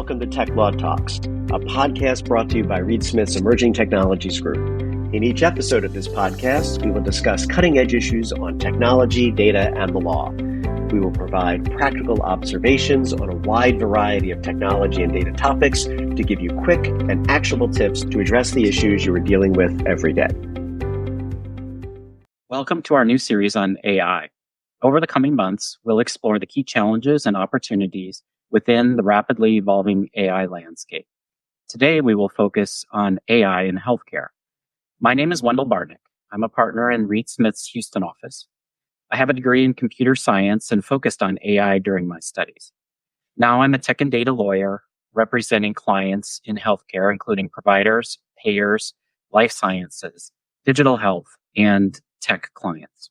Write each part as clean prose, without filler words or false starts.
welcome to Tech Law Talks, a podcast brought to you by Reed Smith's Emerging Technologies Group. In each episode of this podcast, we will discuss cutting-edge issues on technology, data, and the law. We will provide practical observations on a wide variety of technology and data topics to give you quick and actionable tips to address the issues you are dealing with every day. Welcome to our new series on AI. Over the coming months, we'll explore the key challenges and opportunities within the rapidly evolving AI landscape. Today, we will focus on AI in healthcare. My name is Wendell Bartnick. I'm a partner in Reed Smith's Houston office. I have a degree in computer science and focused on AI during my studies. Now I'm a tech and data lawyer representing clients in healthcare, including providers, payers, life sciences, digital health, and tech clients.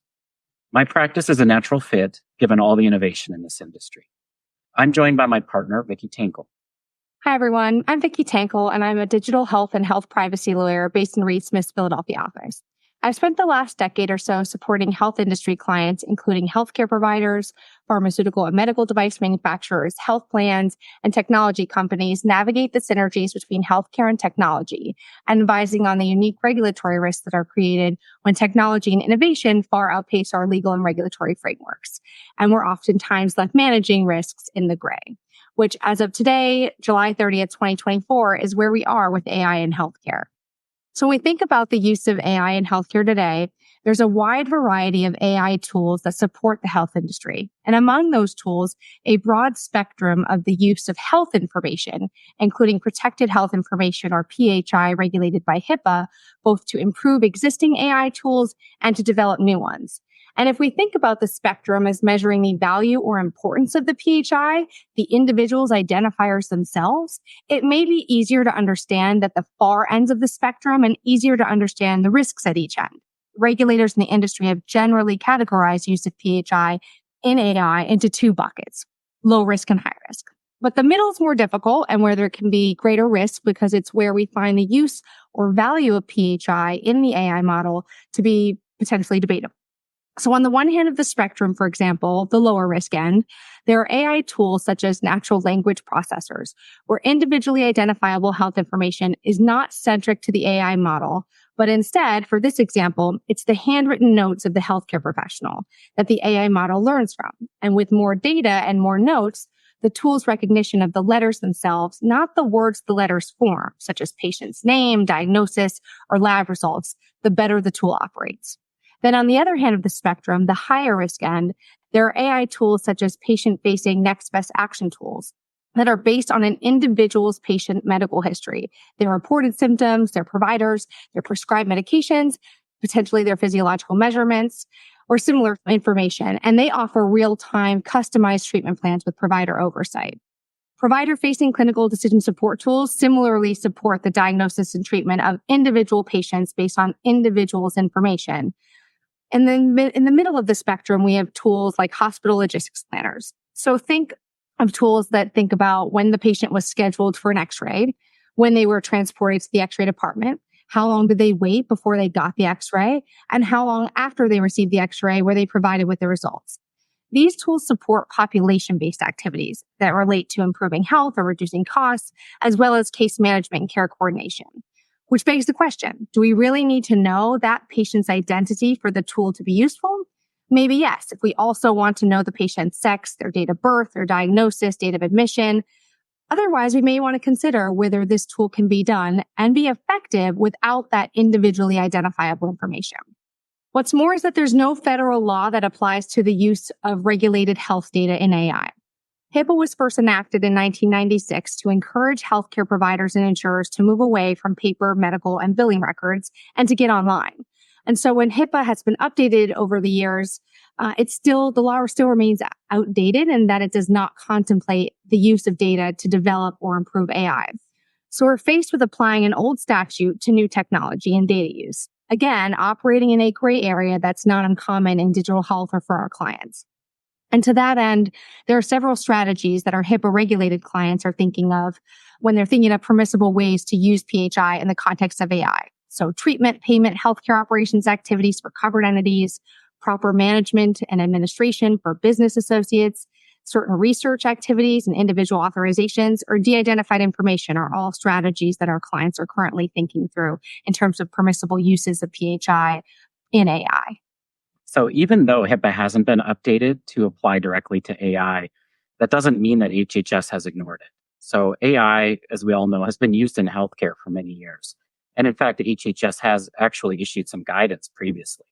My practice is a natural fit given all the innovation in this industry. I'm joined by my partner, Vicki Tankle. Hi, everyone. I'm Vicki Tankle, and I'm a digital health and health privacy lawyer based in Reed Smith's Philadelphia office. I've spent the last decade or so supporting health industry clients, including healthcare providers, pharmaceutical and medical device manufacturers, health plans, and technology companies navigate the synergies between healthcare and technology, and advising on the unique regulatory risks that are created when technology and innovation far outpace our legal and regulatory frameworks. And we're oftentimes left managing risks in the gray, which as of today, July 30th, 2024, is where we are with AI in healthcare. So when we think about the use of AI in healthcare today, there's a wide variety of AI tools that support the health industry. And among those tools, a broad spectrum of the use of health information, including protected health information or PHI regulated by HIPAA, both to improve existing AI tools and to develop new ones. And if we think about the spectrum as measuring the value or importance of the PHI, the individual's identifiers themselves, it may be easier to understand at the far ends of the spectrum and easier to understand the risks at each end. Regulators in the industry have generally categorized use of PHI in AI into two buckets, low risk and high risk. But the middle is more difficult and where there can be greater risk because it's where we find the use or value of PHI in the AI model to be potentially debatable. So on the one hand of the spectrum, for example, the lower risk end, there are AI tools such as natural language processors, where individually identifiable health information is not centric to the AI model, but instead, for this example, it's the handwritten notes of the healthcare professional that the AI model learns from. And with more data and more notes, the tool's recognition of the letters themselves, not the words the letters form, such as patient's name, diagnosis, or lab results, the better the tool operates. Then on the other hand of the spectrum, the higher risk end, there are AI tools such as patient-facing next best action tools that are based on an individual's patient medical history, their reported symptoms, their providers, their prescribed medications, potentially their physiological measurements, or similar information. And they offer real-time customized treatment plans with provider oversight. Provider-facing clinical decision support tools similarly support the diagnosis and treatment of individual patients based on individuals' information. And then in the middle of the spectrum, we have tools like hospital logistics planners. So think of tools that think about when the patient was scheduled for an x-ray, when they were transported to the x-ray department, how long did they wait before they got the x-ray, and how long after they received the x-ray were they provided with the results. These tools support population-based activities that relate to improving health or reducing costs, as well as case management and care coordination. Which begs the question, do we really need to know that patient's identity for the tool to be useful? Maybe yes, if we also want to know the patient's sex, their date of birth, their diagnosis, date of admission. Otherwise, we may want to consider whether this tool can be done and be effective without that individually identifiable information. What's more is that there's no federal law that applies to the use of regulated health data in AI. HIPAA was first enacted in 1996 to encourage healthcare providers and insurers to move away from paper, medical, and billing records and to get online. And so when HIPAA has been updated over the years, the law still remains outdated in that it does not contemplate the use of data to develop or improve AI. So we're faced with applying an old statute to new technology and data use. Again, operating in a gray area that's not uncommon in digital health or for our clients. And to that end, there are several strategies that our HIPAA regulated clients are thinking of when they're thinking of permissible ways to use PHI in the context of AI. So treatment, payment, healthcare operations activities for covered entities, proper management and administration for business associates, Certain research activities and individual authorizations or de-identified information are all strategies that our clients are currently thinking through in terms of permissible uses of PHI in AI. So even though HIPAA hasn't been updated to apply directly to AI, that doesn't mean that HHS has ignored it. So AI, as we all know, has been used in healthcare for many years. And in fact, HHS has actually issued some guidance previously.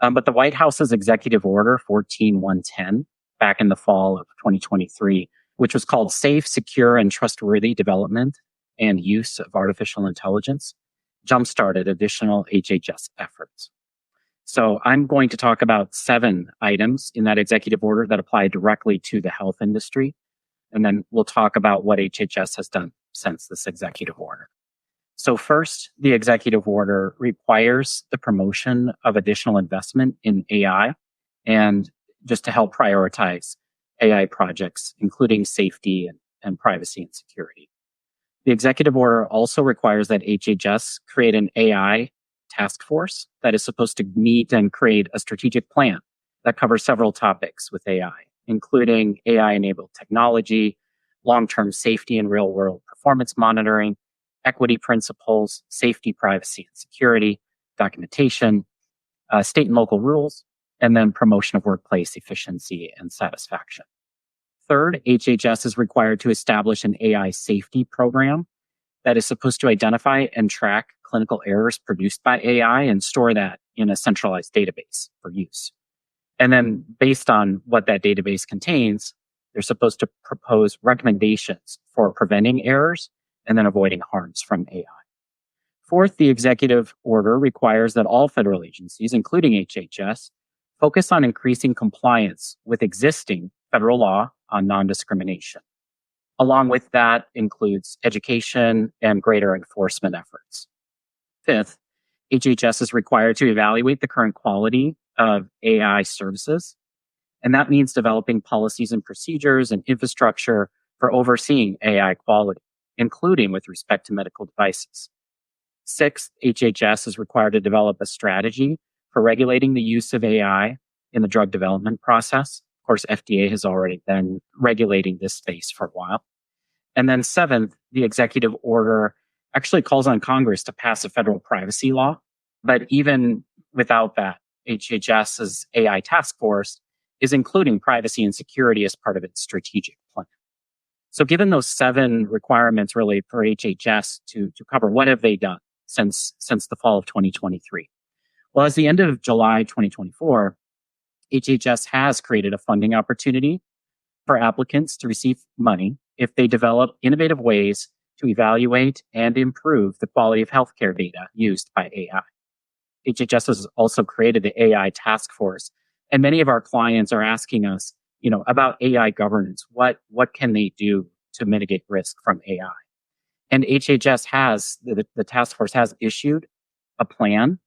But the White House's Executive Order 14110 back in the fall of 2023, which was called Safe, Secure, and Trustworthy Development and Use of Artificial Intelligence, jump-started additional HHS efforts. So I'm going to talk about 7 items in that executive order that apply directly to the health industry. And then we'll talk about what HHS has done since this executive order. So first, the executive order requires the promotion of additional investment in AI and just to help prioritize AI projects, including safety and privacy and security. The executive order also requires that HHS create an AI task force that is supposed to meet and create a strategic plan that covers several topics with AI, including AI-enabled technology, long-term safety and real-world performance monitoring, equity principles, safety, privacy, and security, documentation, state and local rules, and then promotion of workplace efficiency and satisfaction. Third, HHS is required to establish an AI safety program that is supposed to identify and track clinical errors produced by AI and store that in a centralized database for use. And then based on what that database contains, they're supposed to propose recommendations for preventing errors and then avoiding harms from AI. Fourth, the executive order requires that all federal agencies, including HHS, focus on increasing compliance with existing federal law on non-discrimination. Along with that includes education and greater enforcement efforts. Fifth, HHS is required to evaluate the current quality of AI services, and that means developing policies and procedures and infrastructure for overseeing AI quality, including with respect to medical devices. Sixth, HHS is required to develop a strategy for regulating the use of AI in the drug development process. Of course, FDA has already been regulating this space for a while. And then seventh, the executive order actually calls on Congress to pass a federal privacy law. But even without that, HHS's AI task force is including privacy and security as part of its strategic plan. So given those 7 requirements really for HHS to cover, what have they done since the fall of 2023? Well, as the end of July 2024, HHS has created a funding opportunity for applicants to receive money if they develop innovative ways to evaluate and improve the quality of healthcare data used by AI. HHS has also created the AI task force, and many of our clients are asking us, about AI governance. What can they do to mitigate risk from AI? And HHS has, the task force has issued a plan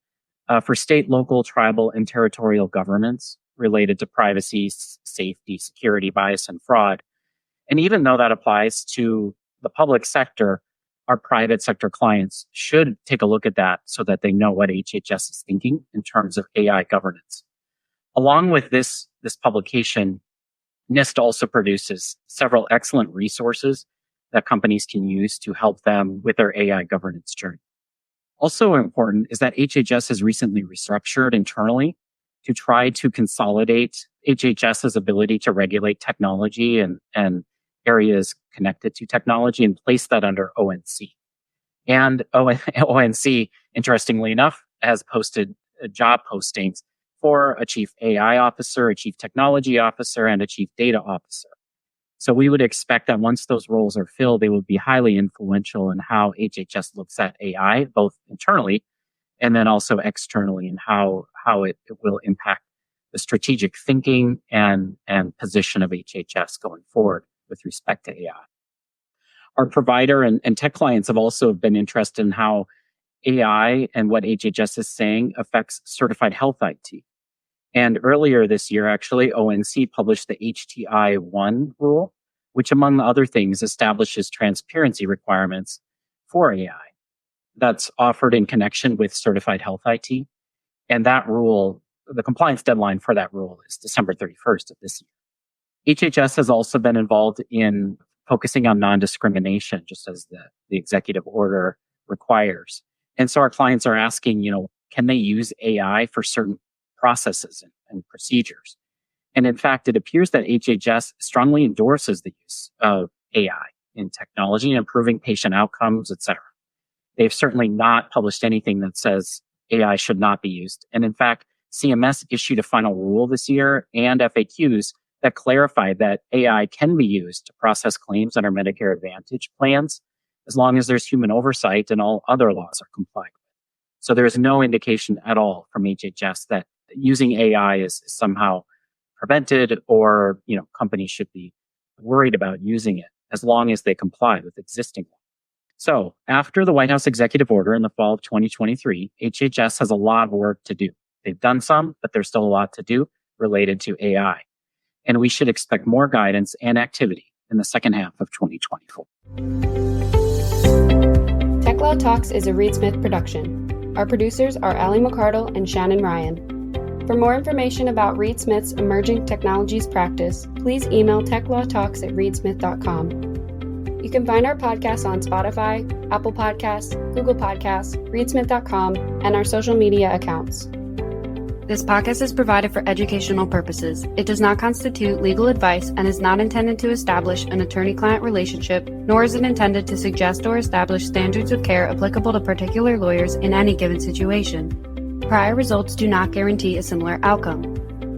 for state, local, tribal, and territorial governments related to privacy, safety, security, bias, and fraud. And even though that applies to the public sector, our private sector clients should take a look at that so that they know what HHS is thinking in terms of AI governance. Along with this publication, NIST also produces several excellent resources that companies can use to help them with their AI governance journey. Also important is that HHS has recently restructured internally to try to consolidate HHS's ability to regulate technology and areas connected to technology and place that under ONC. And ONC, interestingly enough, has posted job postings for a chief AI officer, a chief technology officer, and a chief data officer. So we would expect that once those roles are filled, they will be highly influential in how HHS looks at AI, both internally and then also externally, and how it will impact the strategic thinking and position of HHS going forward with respect to AI. Our provider and tech clients have also been interested in how AI and what HHS is saying affects certified health IT. And earlier this year, actually, ONC published the HTI-1 rule, which, among other things, establishes transparency requirements for AI that's offered in connection with certified health IT. And that rule, the compliance deadline for that rule is December 31st of this year. HHS has also been involved in focusing on non-discrimination, just as the executive order requires. And so our clients are asking, can they use AI for certain processes and procedures? And in fact, it appears that HHS strongly endorses the use of AI in technology and improving patient outcomes, et cetera. They've certainly not published anything that says AI should not be used. And in fact, CMS issued a final rule this year and FAQs that clarified that AI can be used to process claims under Medicare Advantage plans as long as there's human oversight and all other laws are complied with. So there is no indication at all from HHS that using AI is somehow prevented or, companies should be worried about using it as long as they comply with existing law. So after the White House executive order in the fall of 2023, HHS has a lot of work to do. They've done some, but there's still a lot to do related to AI. And we should expect more guidance and activity in the second half of 2024. Tech Law Talks is a Reed Smith production. Our producers are Allie McCardle and Shannon Ryan. For more information about Reed Smith's emerging technologies practice, please email techlawtalks@reedsmith.com. You can find our podcasts on Spotify, Apple Podcasts, Google Podcasts, reedsmith.com, and our social media accounts. This podcast is provided for educational purposes. It does not constitute legal advice and is not intended to establish an attorney-client relationship, nor is it intended to suggest or establish standards of care applicable to particular lawyers in any given situation. Prior results do not guarantee a similar outcome.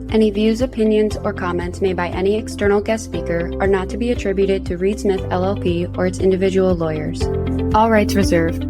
Any views, opinions, or comments made by any external guest speaker are not to be attributed to Reed Smith LLP or its individual lawyers. All rights reserved.